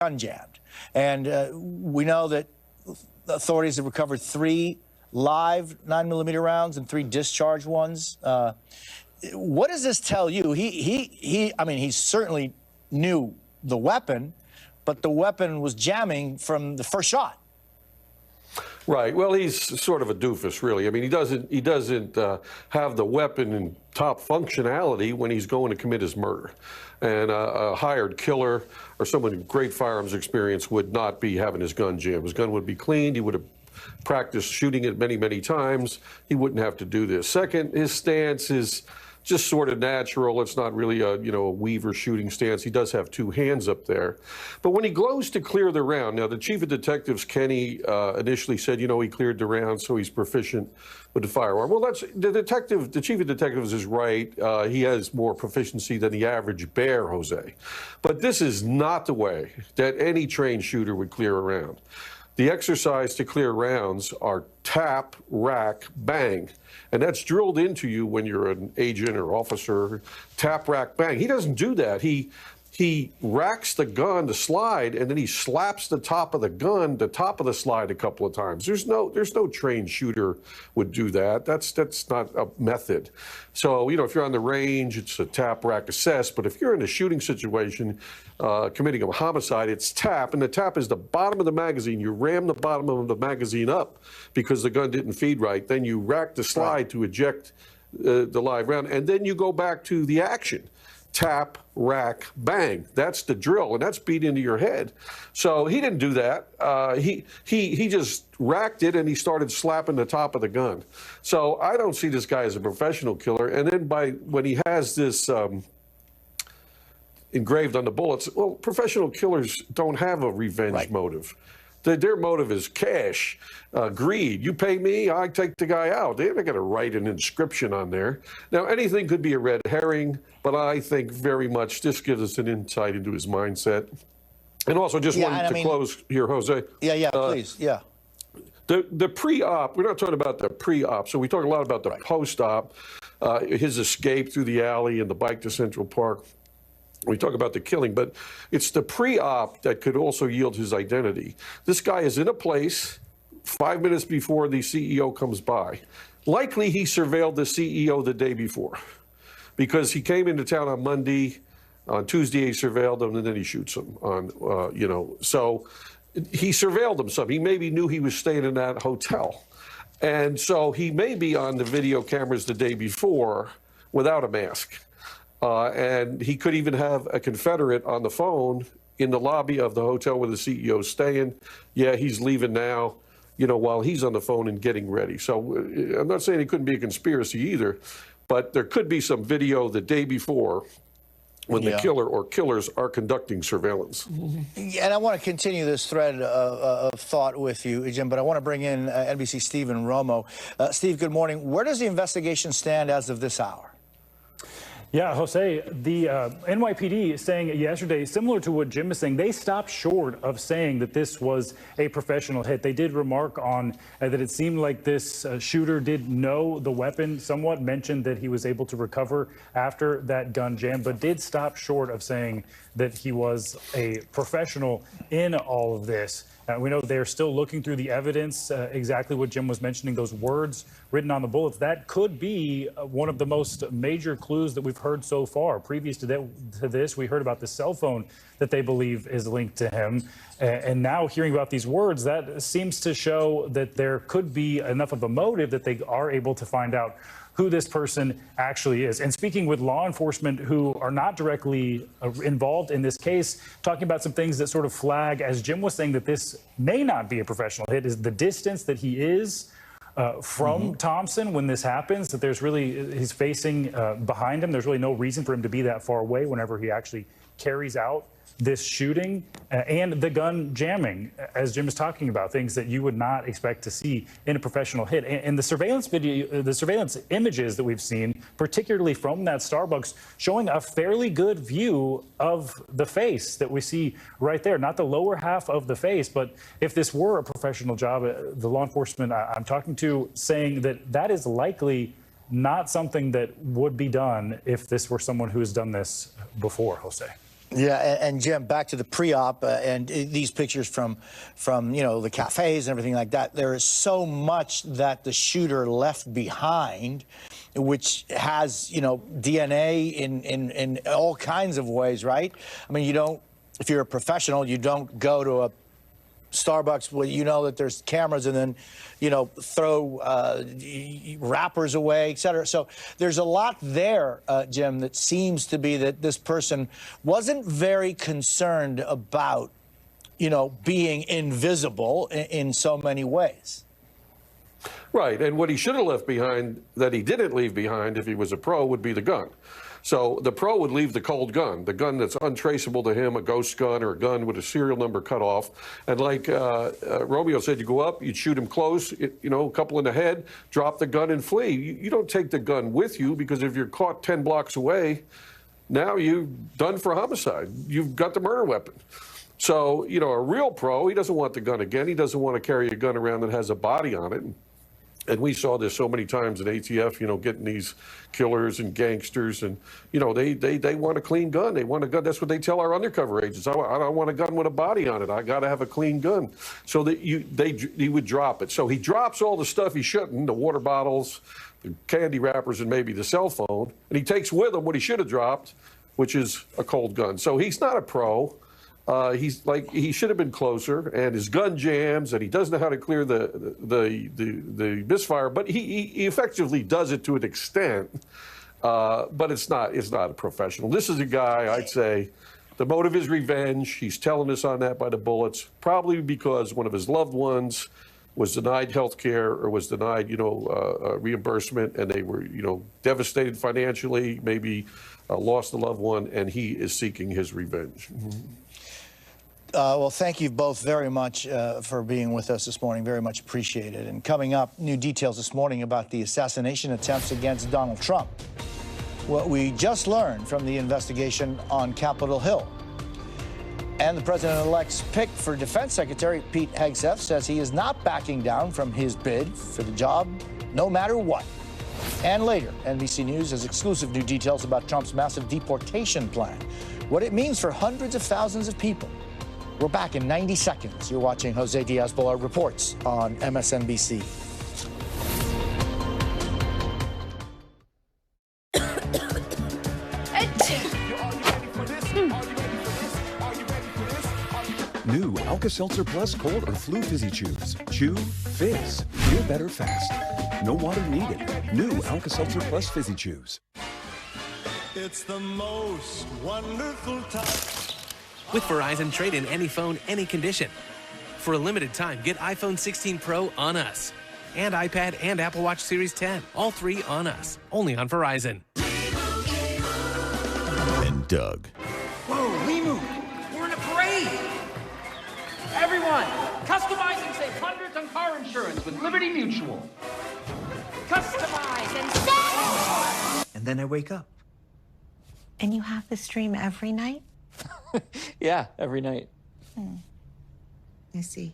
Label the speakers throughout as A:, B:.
A: gun jammed. And we know that authorities have recovered 3 live 9mm rounds and 3 discharged ones. What does this tell you? I mean, he certainly knew the weapon, but the weapon was jamming from the first shot.
B: Right. Well, he's sort of a doofus, really. I mean, he doesn't have the weapon in top functionality when he's going to commit his murder. And a hired killer or someone with great firearms experience would not be having his gun jammed. His gun would be cleaned. He would have practiced shooting it many, many times. He wouldn't have to do this. Second, his stance is just sort of natural. It's not really a Weaver shooting stance. He does have 2 hands up there. But when he goes to clear the round, now the chief of detectives, Kenny, initially said, he cleared the round, so he's proficient with the firearm. Well, that's the chief of detectives is right. He has more proficiency than the average bear, Jose. But this is not the way that any trained shooter would clear a round. The exercise to clear rounds are tap, rack, bang. And that's drilled into you when you're an agent or officer. Tap, rack, bang. He doesn't do that. He racks the gun to slide, and then he slaps the top of the gun, the top of the slide a couple of times. There's no trained shooter would do that. That's not a method. So, if you're on the range, it's a tap, rack, assess. But if you're in a shooting situation, committing a homicide, it's tap, and the tap is the bottom of the magazine. You ram the bottom of the magazine up because the gun didn't feed right. Then you rack the slide to eject the live round, and then you go back to the action. Tap, rack, bang. That's the drill, and that's beat into your head. So he didn't do that. He just racked it, and he started slapping the top of the gun. So I don't see this guy as a professional killer. And then when he has this engraved on the bullets, well, professional killers don't have a revenge motive. Their motive is cash, greed. You pay me, I take the guy out. They're not going to write an inscription on there. Now, anything could be a red herring, but I think very much this gives us an insight into his mindset. And also, just wanted to close here, Jose.
A: Please,
B: The pre-op, we're not talking about the pre-op, so we talk a lot about the post-op, his escape through the alley and the bike to Central Park. We talk about the killing, but it's the pre-op that could also yield his identity. This guy is in a place 5 minutes before the CEO comes by. Likely he surveilled the CEO the day before because he came into town on Monday. On Tuesday, he surveilled him, and then he shoots him So he surveilled him some. He maybe knew he was staying in that hotel. And so he may be on the video cameras the day before without a mask. And he could even have a Confederate on the phone in the lobby of the hotel where the CEO is staying. Yeah, he's leaving now, while he's on the phone and getting ready. So I'm not saying it couldn't be a conspiracy either, but there could be some video the day before when the killer or killers are conducting surveillance.
A: And I want to continue this thread of thought with you, Jim, but I want to bring in NBC Stephen Romo. Steve, good morning. Where does the investigation stand as of this hour?
C: Yeah, Jose, the NYPD is saying yesterday, similar to what Jim is saying, they stopped short of saying that this was a professional hit. They did remark on that it seemed like this shooter did know the weapon, somewhat mentioned that he was able to recover after that gun jam, but did stop short of saying that he was a professional in all of this. We know they're still looking through the evidence, exactly what Jim was mentioning, those words written on the bullets. That could be one of the most major clues that we've heard so far. Previous to this, we heard about the cell phone that they believe is linked to him. And now hearing about these words, that seems to show that there could be enough of a motive that they are able to find out who this person actually is. And speaking with law enforcement who are not directly involved in this case, talking about some things that sort of flag, as Jim was saying, that this may not be a professional hit, is the distance that he is from Thompson when this happens, that he's facing behind him. There's really no reason for him to be that far away whenever he actually carries out this shooting and the gun jamming, as Jim is talking about, things that you would not expect to see in a professional hit. And the surveillance video, the surveillance images that we've seen, particularly from that Starbucks, showing a fairly good view of the face that we see right there, not the lower half of the face, but if this were a professional job, the law enforcement I'm talking to saying that that is likely not something that would be done if this were someone who has done this before, Jose.
A: Yeah, and Jim, back to the pre-op and these pictures from the cafes and everything like that. There is so much that the shooter left behind, which has DNA in all kinds of ways, right? I mean, if you're a professional, you don't go to a Starbucks where you know that there's cameras and then throw wrappers away, et cetera. So there's a lot there, Jim, that seems to be that this person wasn't very concerned about being invisible in so many ways.
B: Right, and what he should have left behind that he didn't leave behind if he was a pro would be the gun. So the pro would leave the cold gun, the gun that's untraceable to him, a ghost gun or a gun with a serial number cut off. And like Romeo said, you go up, you'd shoot him close, a couple in the head, drop the gun and flee. You don't take the gun with you, because if you're caught 10 blocks away, now you're done for homicide. You've got the murder weapon. So, a real pro, he doesn't want the gun again. He doesn't want to carry a gun around that has a body on it. And we saw this so many times at ATF, getting these killers and gangsters, and they want a clean gun. They want a gun. That's what they tell our undercover agents. I don't want a gun with a body on it. I got to have a clean gun. So that he would drop it. So he drops all the stuff he shouldn't: the water bottles, the candy wrappers, and maybe the cell phone. And he takes with him what he should have dropped, which is a cold gun. So he's not a pro. He should have been closer, and his gun jams, and he doesn't know how to clear the misfire, but he effectively does it to an extent, but it's not a professional. This is a guy, I'd say, the motive is revenge. He's telling us on that by the bullets, probably because one of his loved ones was denied health care or was denied, reimbursement, and they were, devastated financially, maybe lost a loved one, and he is seeking his revenge.
A: Well, thank you both very much for being with us this morning. Very much appreciated. And coming up, new details this morning about the assassination attempts against Donald Trump. What we just learned from the investigation on Capitol Hill. And the president-elect's pick for Defense Secretary Pete Hegseth says he is not backing down from his bid for the job, no matter what. And later, NBC News has exclusive new details about Trump's massive deportation plan, what it means for hundreds of thousands of people. We're back in 90 seconds. You're watching Jose Díaz-Balart Reports on MSNBC.
D: New Alka-Seltzer Plus Cold or Flu Fizzy Chews. Chew, fizz. Feel better fast. No water needed. New Alka-Seltzer Plus Fizzy Chews.
E: It's the most wonderful time.
F: With Verizon, trade in any phone, any condition. For a limited time, get iPhone 16 Pro on us. And iPad and Apple Watch Series 10. All three on us. Only on Verizon.
D: And Doug.
G: Whoa, Limu! We're in a parade! Everyone, customize and save hundreds on car insurance with Liberty Mutual. Customize and save!
H: And then I wake up.
I: And you have this dream every night?
H: Yeah, every night.
I: I see.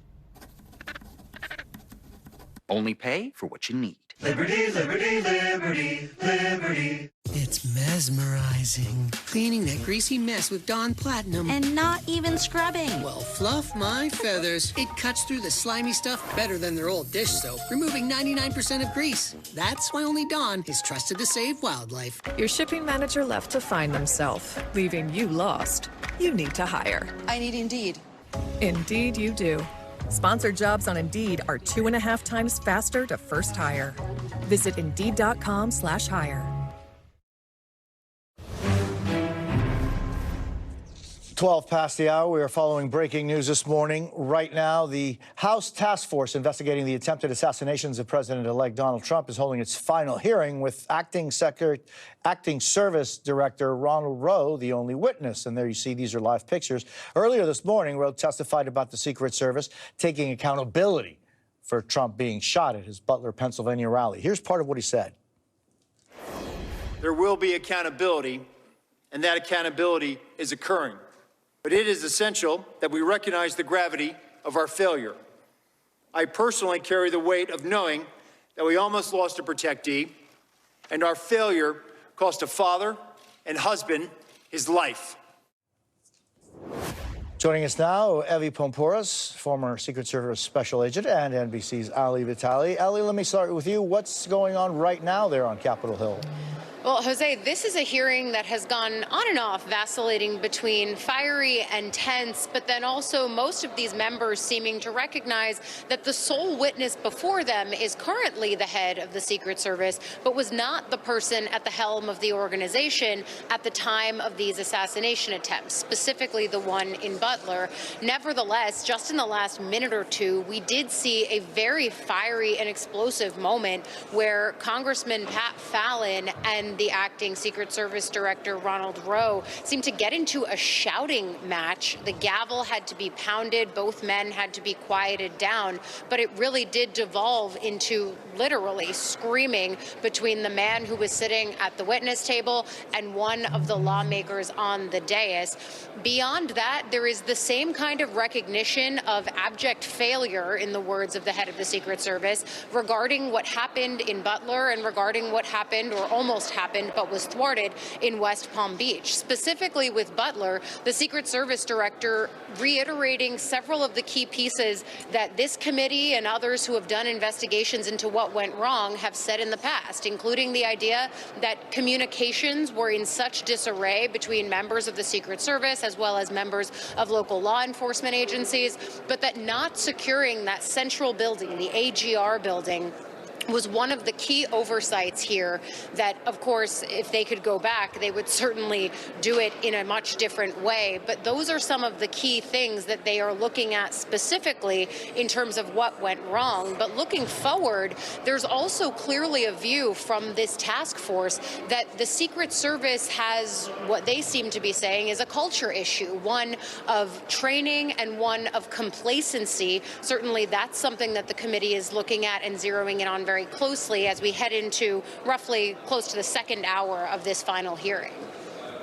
J: Only pay for what you need.
E: Liberty, liberty, liberty, liberty.
K: It's mesmerizing. Cleaning that greasy mess with Dawn Platinum.
I: And not even scrubbing.
K: Well, fluff my feathers. It cuts through the slimy stuff better than their old dish soap, removing 99% of grease. That's why only Dawn is trusted to save wildlife.
L: Your shipping manager left to find himself, leaving you lost. You need to hire.
I: I need Indeed.
L: Indeed you do. Sponsored jobs on Indeed are 2.5 times faster to first hire. Visit Indeed.com/hire.
A: 12 past the hour. We are following breaking news this morning. Right now, the House task force investigating the attempted assassinations of President-elect Donald Trump is holding its final hearing with Acting Service Director Ronald Rowe, the only witness. And there you see, these are live pictures. Earlier this morning, Rowe testified about the Secret Service taking accountability for Trump being shot at his Butler, Pennsylvania rally. Here's part of what he said.
M: There will be accountability, and that accountability is occurring. But it is essential that we recognize the gravity of our failure. I personally carry the weight of knowing that we almost lost a protectee, and our failure cost a father and husband his life.
A: Joining us now, Evie Pompouras, former Secret Service Special Agent, and NBC's Ali Vitali. Ali, let me start with you. What's going on right now there on Capitol Hill?
N: Well, Jose, this is a hearing that has gone on and off, vacillating between fiery and tense, but then also most of these members seeming to recognize that the sole witness before them is currently the head of the Secret Service, but was not the person at the helm of the organization at the time of these assassination attempts, specifically the one in Butler. Nevertheless, just in the last minute or two, we did see a very fiery and explosive moment where Congressman Pat Fallon and the acting Secret Service Director Ronald Rowe seemed to get into a shouting match. The gavel had to be pounded. Both men had to be quieted down. But it really did devolve into literally screaming between the man who was sitting at the witness table and one of the lawmakers on the dais. Beyond that, there is the same kind of recognition of abject failure, in the words of the head of the Secret Service, regarding what happened in Butler and regarding what happened or almost happened but was thwarted in West Palm Beach. Specifically with Butler, the Secret Service Director reiterating several of the key pieces that this committee and others who have done investigations into what went wrong have said in the past, including the idea that communications were in such disarray between members of the Secret Service as well as members of local law enforcement agencies, but that not securing that central building, the AGR building, was one of the key oversights here that, of course, if they could go back, they would certainly do it in a much different way. But those are some of the key things that they are looking at specifically in terms of what went wrong. But looking forward, there's also clearly a view from this task force that the Secret Service has what they seem to be saying is a culture issue, one of training and one of complacency. Certainly that's something that the committee is looking at and zeroing in on very closely as we head into roughly close to the second hour of this final hearing.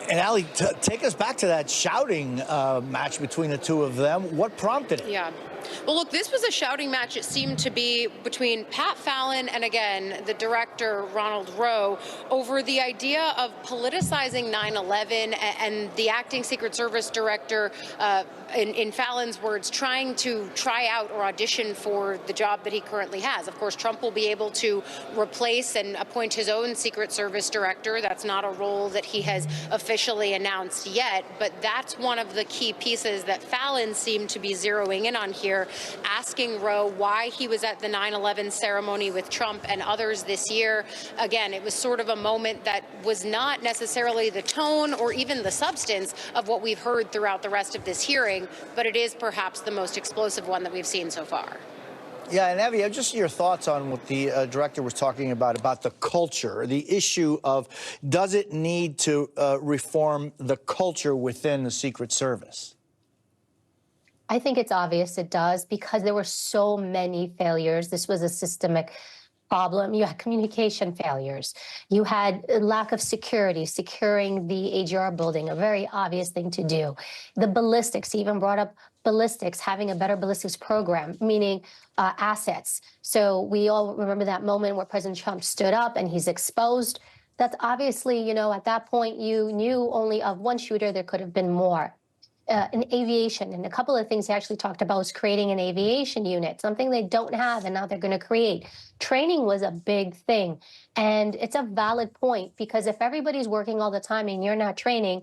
A: And Ali, take us back to that shouting match between the two of them. What prompted it?
N: Yeah. Well, look, this was a shouting match. It seemed to be between Pat Fallon and, again, the director, Ronald Rowe, over the idea of politicizing 9/11 and the acting Secret Service director, in Fallon's words, trying to try out or audition for the job that he currently has. Of course, Trump will be able to replace and appoint his own Secret Service director. That's not a role that he has officially announced yet, but that's one of the key pieces that Fallon seemed to be zeroing in on here, asking Rowe why he was at the 9/11 ceremony with Trump and others this year. Again, it was sort of a moment that was not necessarily the tone or even the substance of what we've heard throughout the rest of this hearing, but it is perhaps the most explosive one that we've seen so far.
A: Yeah, and Evie, just your thoughts on what the director was talking about the culture, the issue of does it need to reform the culture within the Secret Service?
O: I think it's obvious it does because there were so many failures. This was a systemic problem. You had communication failures. You had a lack of security, securing the AGR building, a very obvious thing to do. The ballistics, he even brought up ballistics, having a better ballistics program, meaning assets. So we all remember that moment where President Trump stood up and he's exposed. That's obviously, you know, at that point, you knew only of one shooter, there could have been more. In aviation, and a couple of things he actually talked about was creating an aviation unit, something they don't have and now they're going to create. Training was a big thing, and it's a valid point because if everybody's working all the time and you're not training,